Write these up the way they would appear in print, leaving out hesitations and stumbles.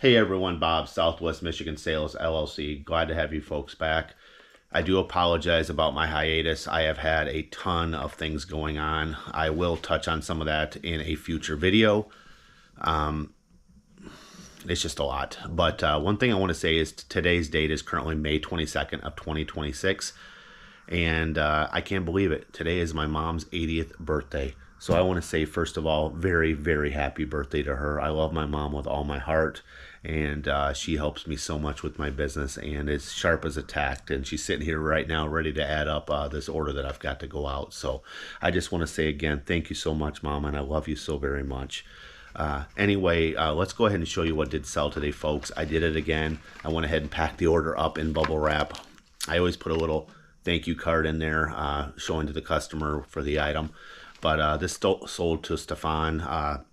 Hey everyone, Bob, Southwest Michigan Sales LLC. Glad to have you folks back. I do apologize about my hiatus. I have had a ton of things going on. I will touch on some of that in a future video. It's just a lot. But one thing I want to say is today's date is currently May 22nd of 2026. And I can't believe it. Today is my mom's 80th birthday. So I want to say, first of all, very, very happy birthday to her. I love my mom with all my heart, and she helps me so much with my business and is sharp as a tack. And she's sitting here right now ready to add up this order that I've got to go out. So I just want to say again, thank you so much, Mom, and I love you so very much. Anyway, let's go ahead and show you what did sell today, folks. I did it again. I went ahead and packed the order up in bubble wrap. I always put a little thank you card in there showing to the customer for the item. But this sold to Stefan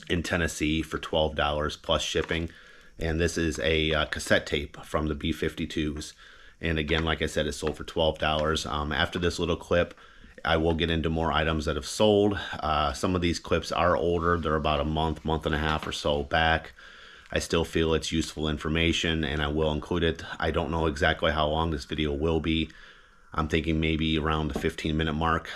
in Tennessee for $12 plus shipping. And this is a cassette tape from the B-52s. And again, like I said, it sold for $12. After this little clip, I will get into more items that have sold. Some of these clips are older. They're about a month and a half or so back. I still feel it's useful information, and I will include it. I don't know exactly how long this video will be. I'm thinking maybe around the 15-minute mark,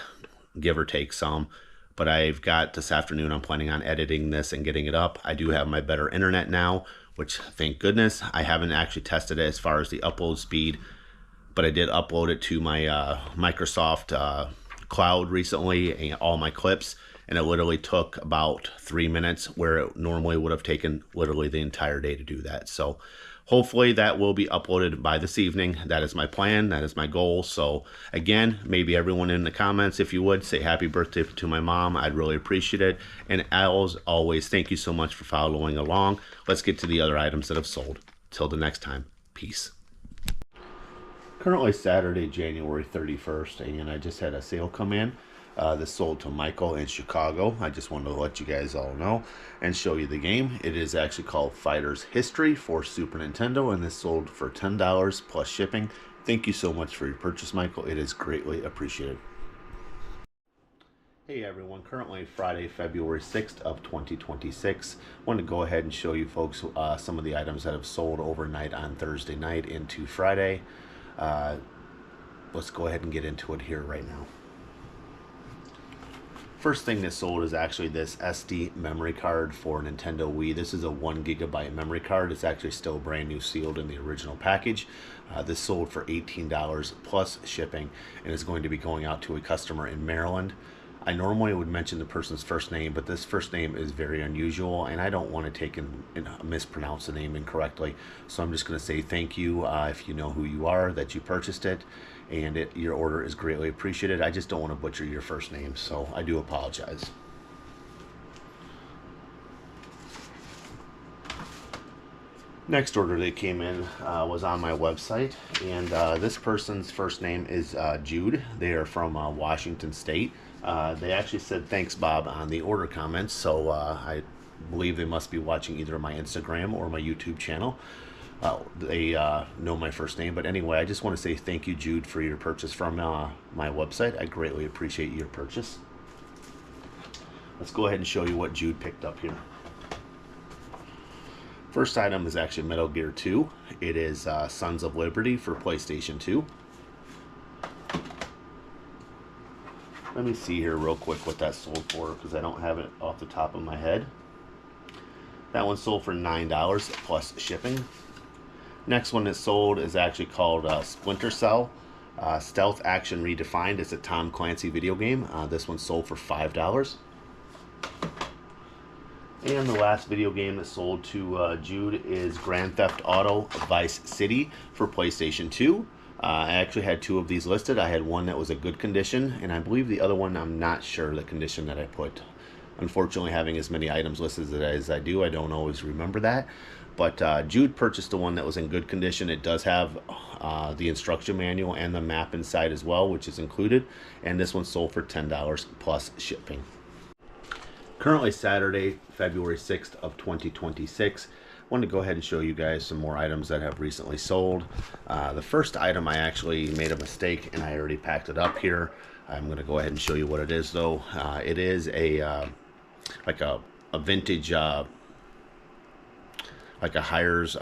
give or take some. But I've got this afternoon, I'm planning on editing this and getting it up. I do have my better internet now, which thank goodness. I haven't actually tested it as far as the upload speed, but I did upload it to my Microsoft cloud recently, and all my clips, and it literally took about 3 minutes where it normally would have taken literally the entire day to do that. So hopefully that will be uploaded by this evening. That is my plan. That is my goal. So again, maybe everyone in the comments, if you would, say happy birthday to my mom. I'd really appreciate it. And as always, thank you so much for following along. Let's get to the other items that have sold. Till the next time, peace. Currently Saturday, January 31st, and I just had a sale come in. This sold to Michael in Chicago. I just wanted to let you guys all know and show you the game. It is actually called Fighter's History for Super Nintendo, and this sold for $10 plus shipping. Thank you so much for your purchase, Michael. It is greatly appreciated. Hey everyone, currently Friday, February 6th of 2026. I want to go ahead and show you folks some of the items that have sold overnight on Thursday night into Friday. Let's go ahead and get into it here right now. First thing that sold is actually this SD memory card for Nintendo Wii. This is a 1 GB memory card. It's actually still brand new, sealed in the original package. This sold for $18 plus shipping, and is going to be going out to a customer in Maryland. I normally would mention the person's first name, but this first name is very unusual, and I don't want to take and mispronounce the name incorrectly. So I'm just going to say thank you if you know who you are, that you purchased it, and your order is greatly appreciated. I just don't want to butcher your first name, so I do apologize. Next order that came in was on my website, and this person's first name is Jude. They are from Washington State. They actually said thanks, Bob, on the order comments, so I believe they must be watching either my Instagram or my YouTube channel. They know my first name, but anyway, I just want to say thank you, Jude, for your purchase from my website. I greatly appreciate your purchase. Let's go ahead and show you what Jude picked up here. First item is actually Metal Gear 2. It is Sons of Liberty for PlayStation 2. Let me see here real quick what that sold for, because I don't have it off the top of my head. That one sold for $9 plus shipping. Next one that sold is actually called Splinter Cell Stealth Action Redefined. It's a Tom Clancy video game. This one sold for $5. And the last video game that sold to Jude is Grand Theft Auto Vice City for PlayStation 2. I actually had 2 of these listed. I had one that was a good condition, and I believe the other one, I'm not sure the condition that I put. Unfortunately, having as many items listed as I do, I don't always remember that. But Jude purchased the one that was in good condition. It does have the instruction manual and the map inside as well, which is included. And this one sold for $10 plus shipping. Currently Saturday, February 6th of 2026. I wanted to go ahead and show you guys some more items that have recently sold. The first item, I actually made a mistake and I already packed it up here. I'm going to go ahead and show you what it is, though. It is a like a vintage like a Hires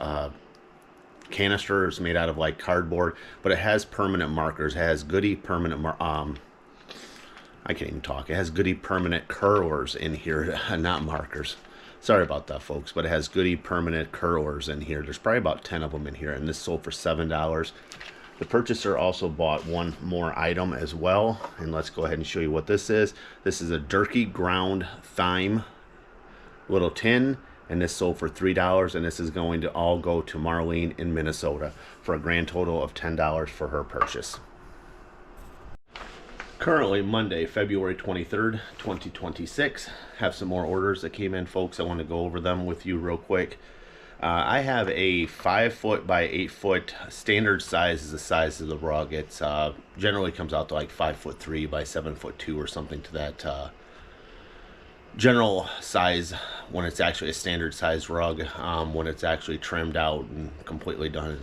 canister. It's made out of like cardboard, but it has permanent markers. It has goody permanent I can't even talk. It has goody permanent curlers in here, not markers. Sorry about that, folks, but it has goody permanent curlers in here. There's probably about 10 of them in here, and this sold for $7. The purchaser also bought one more item as well, and let's go ahead and show you what this is. This is a jerky ground thyme little tin, and this sold for $3, and this is going to all go to Marlene in Minnesota for a grand total of $10 for her purchase. Currently Monday, February 23rd, 2026. Have some more orders that came in, folks. I want to go over them with you real quick. I have a 5 foot by 8 foot standard size is the size of the rug. It's generally comes out to like 5'3" by 7'2" or something to that general size when it's actually a standard size rug. When it's actually trimmed out and completely done,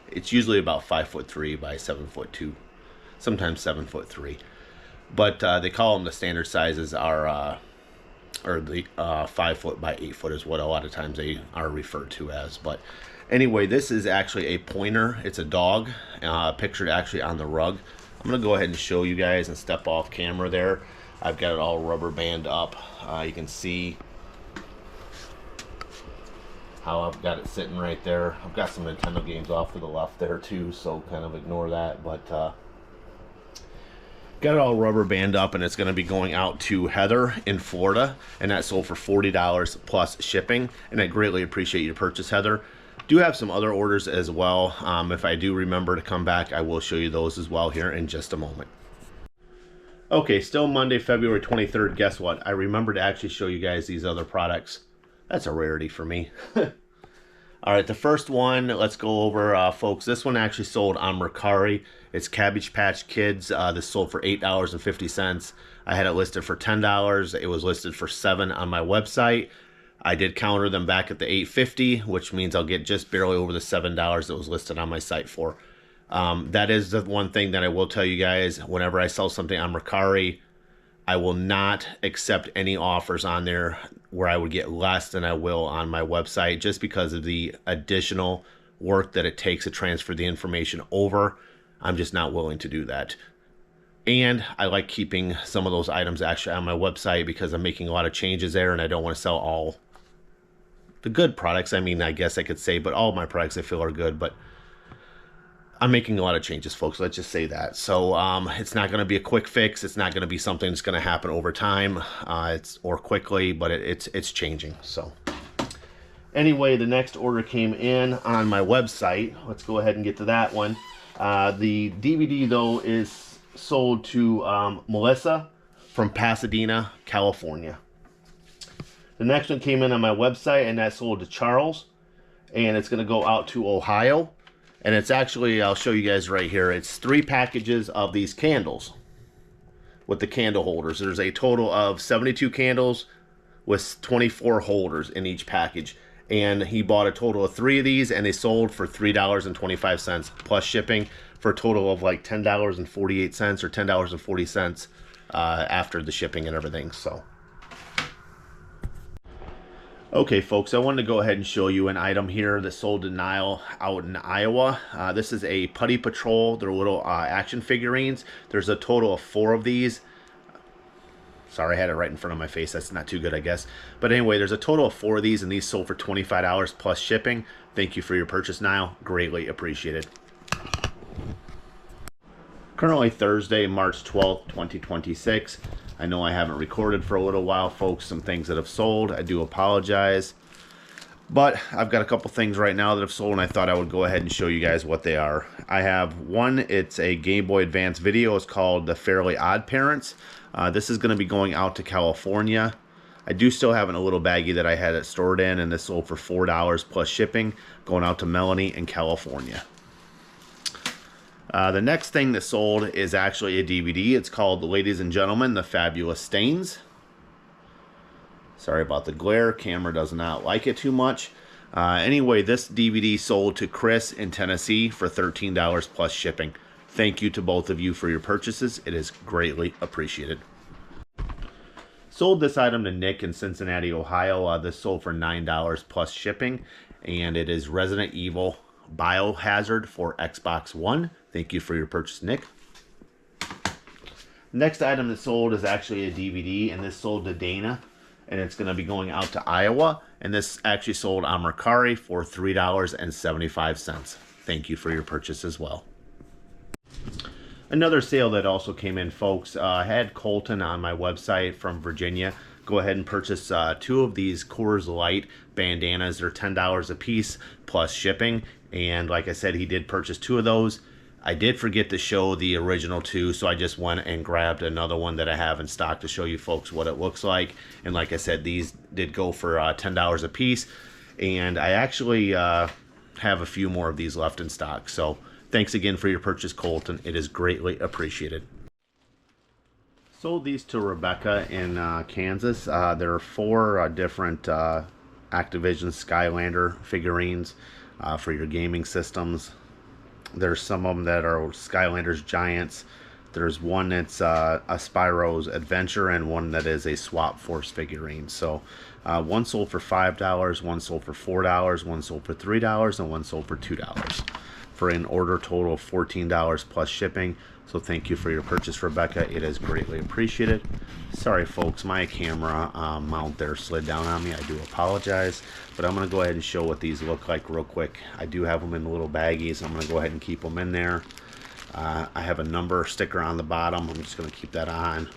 it's usually about 5'3" by 7'2", sometimes 7'3". But they call them the standard sizes are or the 5 foot by 8 foot is what a lot of times they are referred to as. But anyway, this is actually a pointer. It's a dog pictured actually on the rug. I'm gonna go ahead and show you guys and step off camera there. I've got it all rubber band up. You can see how I've got it sitting right there. I've got some Nintendo games off to the left there too, so kind of ignore that. But got it all rubber band up, and it's going to be going out to Heather in Florida, and that sold for $40 plus shipping, and I greatly appreciate your purchase, Heather. Do have some other orders as well. If I do remember to come back, I will show you those as well here in just a moment. Okay, still Monday, February 23rd. Guess what? I remember to actually show you guys these other products. That's a rarity for me. All right, the first one, let's go over, folks. This one actually sold on Mercari. It's Cabbage Patch Kids. This sold for $8.50. I had it listed for $10. It was listed for $7 on my website. I did counter them back at the $8.50, which means I'll get just barely over the $7 that was listed on my site for. That is the one thing that I will tell you guys. Whenever I sell something on Mercari, I will not accept any offers on there where I would get less than I will on my website, just because of the additional work that it takes to transfer the information over. I'm just not willing to do that. And I like keeping some of those items actually on my website because I'm making a lot of changes there, and I don't want to sell all the good products. I mean, I guess I could say, but all of my products I feel are good, but I'm making a lot of changes, folks. Let's just say that. So it's not going to be a quick fix. It's not going to be something that's going to happen over time, or quickly, but it's changing. So anyway, the next order came in on my website. Let's go ahead and get to that one. The DVD though is sold to Melissa from Pasadena, California. The next one came in on my website, and that sold to Charles, and it's going to go out to Ohio. And it's actually, I'll show you guys right here, it's 3 packages of these candles with the candle holders. There's a total of 72 candles with 24 holders in each package. And he bought a total of 3 of these, and they sold for $3.25 plus shipping, for a total of like $10.48 or $10.40 after the shipping and everything. So okay, folks, I wanted to go ahead and show you an item here that sold to Nile out in Iowa. This is a Putty Patrol. They're little action figurines. There's a total of 4 of these. Sorry, I had it right in front of my face. That's not too good, I guess. But anyway, there's a total of 4 of these, and these sold for $25 plus shipping. Thank you for your purchase, Nile. Greatly appreciated. Currently Thursday, March 12th, 2026. I know I haven't recorded for a little while, folks. Some things that have sold. I do apologize. But I've got a couple things right now that have sold, and I thought I would go ahead and show you guys what they are. I have one. It's a Game Boy Advance video. It's called The Fairly Odd Parents. This is going to be going out to California. I do still have a little baggie that I had it stored in, and this sold for $4 plus shipping, going out to Melanie in California. The next thing that sold is actually a DVD. It's called Ladies and Gentlemen, The Fabulous Stains. Sorry about the glare. Camera does not like it too much. Anyway, this DVD sold to Chris in Tennessee for $13 plus shipping. Thank you to both of you for your purchases. It is greatly appreciated. Sold this item to Nick in Cincinnati, Ohio. This sold for $9 plus shipping, and it is Resident Evil Biohazard for Xbox One. Thank you for your purchase, Nick. Next item that sold is actually a DVD, and this sold to Dana, and it's going to be going out to Iowa, and this actually sold on Mercari for $3.75. Thank you for your purchase as well. Another sale that also came in, folks, I had Colton on my website from Virginia. Go ahead and purchase 2 of these Coors Light bandanas. They're $10 a piece plus shipping, and like I said, he did purchase 2 of those. I did forget to show the original 2, so I just went and grabbed another one that I have in stock to show you folks what it looks like. And like I said, these did go for $10 a piece, and I actually have a few more of these left in stock. So thanks again for your purchase, Colton. It is greatly appreciated. Sold these to Rebecca in Kansas. There are 4 different Activision Skylander figurines for your gaming systems. There's some of them that are Skylanders Giants. There's one that's a Spyro's Adventure, and one that is a Swap Force figurine. So one sold for $5, one sold for $4, one sold for $3, and one sold for $2. For an order total of $14 plus shipping. So thank you for your purchase, Rebecca. It is greatly appreciated. Sorry folks, my camera mount there slid down on me. I do apologize, but I'm going to go ahead and show what these look like real quick. I do have them in little baggies. I'm going to go ahead and keep them in there. I have a number sticker on the bottom. I'm just going to keep that on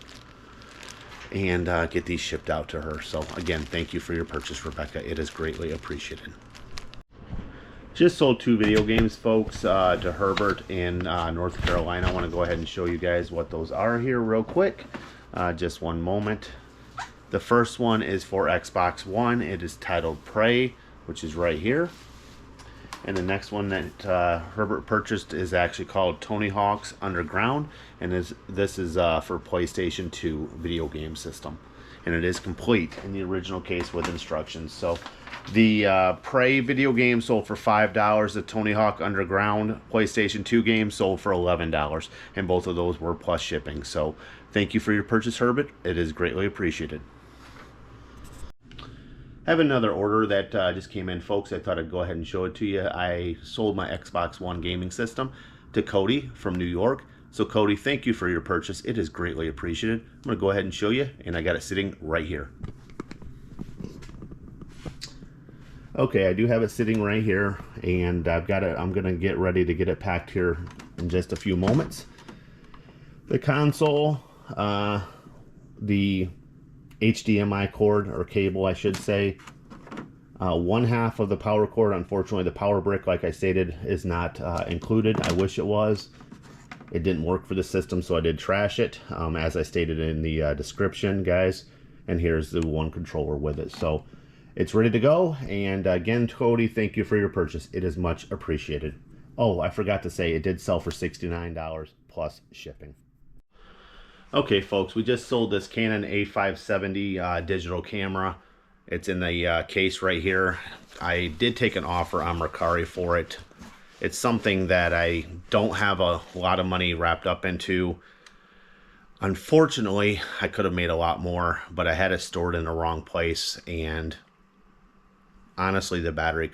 and get these shipped out to her. So again, thank you for your purchase, Rebecca. It is greatly appreciated. Just sold 2 video games, folks, to Herbert in North Carolina. I want to go ahead and show you guys what those are here real quick. Just one moment. The first one is for Xbox One. It is titled Prey, which is right here. And the next one that Herbert purchased is actually called Tony Hawk's Underground. And this is for PlayStation 2 video game system. And it is complete in the original case with instructions. So the Prey video game sold for $5. The Tony Hawk Underground PlayStation 2 game sold for $11. And both of those were plus shipping. So thank you for your purchase, Herbert. It is greatly appreciated. I have another order that just came in, folks. I thought I'd go ahead and show it to you. I sold my Xbox One gaming system to Cody from New York. So Cody, thank you for your purchase. It is greatly appreciated. I'm going to go ahead and show you, and I got it sitting right here. Okay, I do have it sitting right here, and I've got it. I'm going to get ready to get it packed here in just a few moments. The console, the HDMI cord, or cable I should say, 1/2 of the power cord. Unfortunately, the power brick, like I stated, is not included. I wish it was. It didn't work for the system, so I did trash it, as I stated in the description, guys. And here's the one controller with it. So it's ready to go. And again, Cody, thank you for your purchase. It is much appreciated. Oh, I forgot to say, it did sell for $69 plus shipping. Okay, folks, we just sold this Canon A570 digital camera. It's in the case right here. I did take an offer on Mercari for it. It's something that I don't have a lot of money wrapped up into. Unfortunately, I could have made a lot more, but I had it stored in the wrong place, and honestly, the battery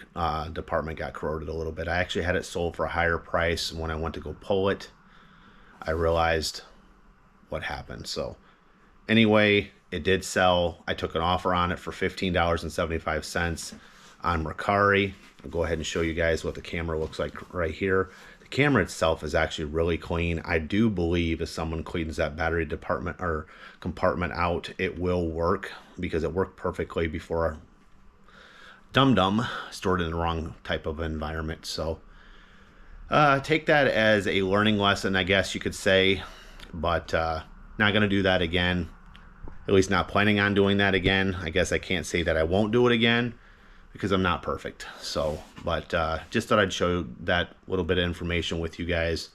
department got corroded a little bit. I actually had it sold for a higher price, and when I went to go pull it, I realized what happened. So anyway, it did sell. I took an offer on it for $15.75 on Mercari. I'll go ahead and show you guys what the camera looks like right here. The camera itself is actually really clean. I do believe if someone cleans that battery department or compartment out, it will work, because it worked perfectly before Dum-Dum stored in the wrong type of environment. So take that as a learning lesson, I guess you could say, but not going to do that again. At least not planning on doing that again. I guess I can't say that I won't do it again, because I'm not perfect. So, but just thought I'd show that little bit of information with you guys.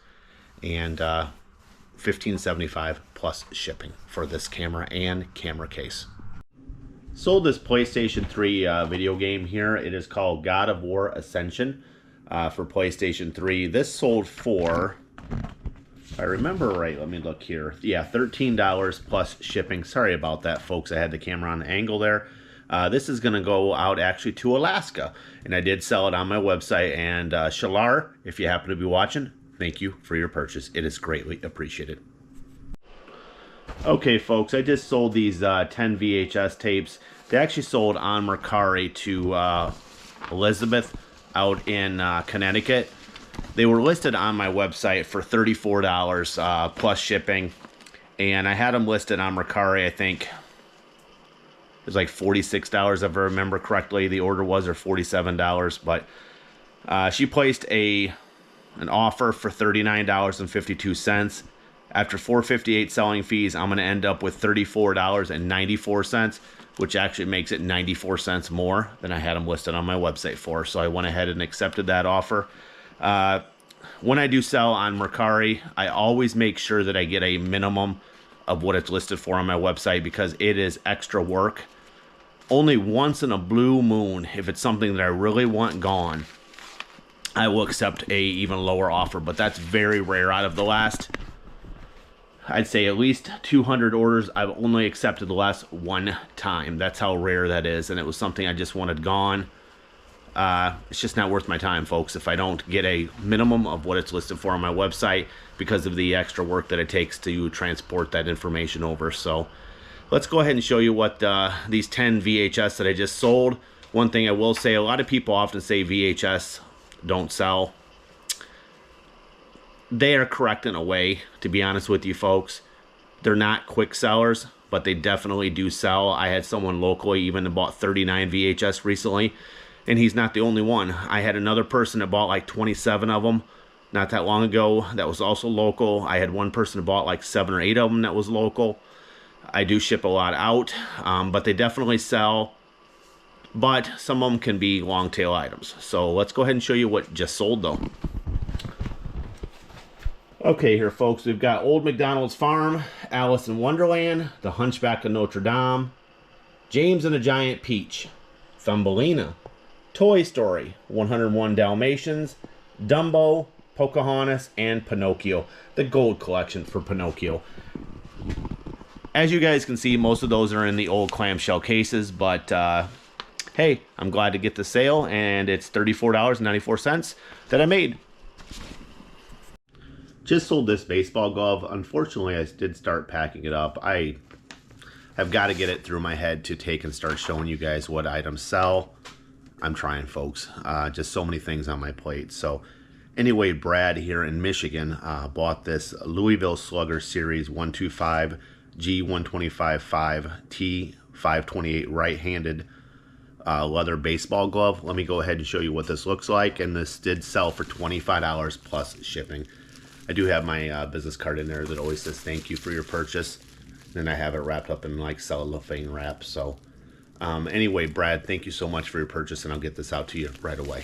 And $15.75 plus shipping for this camera and camera case. Sold this PlayStation 3 video game here. It is called God of War Ascension for PlayStation 3. This sold for If I remember right, let me look here. Yeah, $13 plus shipping. Sorry about that, folks. I had the camera on the angle there. This is going to go out actually to Alaska, and I did sell it on my website. And Shalar, if you happen to be watching, thank you for your purchase. It is greatly appreciated. Okay, folks, I just sold these 10 VHS tapes. They actually sold on Mercari to Elizabeth out in Connecticut. They were listed on my website for $34 plus shipping, and I had them listed on Mercari. I think it was like $46 if I remember correctly. The order was, or $47, but she placed an offer for $39.52. After $4.58 selling fees, I'm going to end up with $34.94, which actually makes it 94 cents more than I had them listed on my website for. So I went ahead and accepted that offer. When I do sell on Mercari, I always make sure that I get a minimum of what it's listed for on my website, because it is extra work. Only once in a blue moon, if it's something that I really want gone, I will accept a even lower offer, but that's very rare. Out of the last, I'd say at least 200 orders, I've only accepted less one time. That's how rare that is, and it was something I just wanted gone. It's just not worth my time, folks, if I don't get a minimum of what it's listed for on my website, because of the extra work that it takes to transport that information over. So let's go ahead and show you what these 10 VHS that I just sold. One thing I will say, a lot of people often say VHS don't sell. They are correct in a way, to be honest with you, folks. They're not quick sellers, but they definitely do sell. I had someone locally even that bought 39 VHS recently, and he's not the only one. I had another person that bought like 27 of them not that long ago that was also local. I had one person that bought like 7 or 8 of them that was local. I do ship a lot out, but they definitely sell. But some of them can be long tail items. So let's go ahead and show you what just sold though. Okay, here, folks, we've got Old MacDonald's Farm, Alice in Wonderland, The Hunchback of Notre Dame, James and the Giant Peach, Thumbelina, Toy Story, 101 Dalmatians, Dumbo, Pocahontas, and Pinocchio. The gold collection for Pinocchio. As you guys can see, most of those are in the old clamshell cases, but hey, I'm glad to get the sale, and it's $34.94 that I made. Just sold this baseball glove. Unfortunately, I did start packing it up. I have got to get it through my head to take and start showing you guys what items sell. I'm trying, folks. Just so many things on my plate. So anyway, Brad here in Michigan bought this Louisville Slugger Series 125 G125-5 T528 right-handed leather baseball glove. Let me go ahead and show you what this looks like. And this did sell for $25 plus shipping. I do have my business card in there that always says thank you for your purchase. Then I have it wrapped up in like cellophane wrap. So anyway, Brad, thank you so much for your purchase, and I'll get this out to you right away.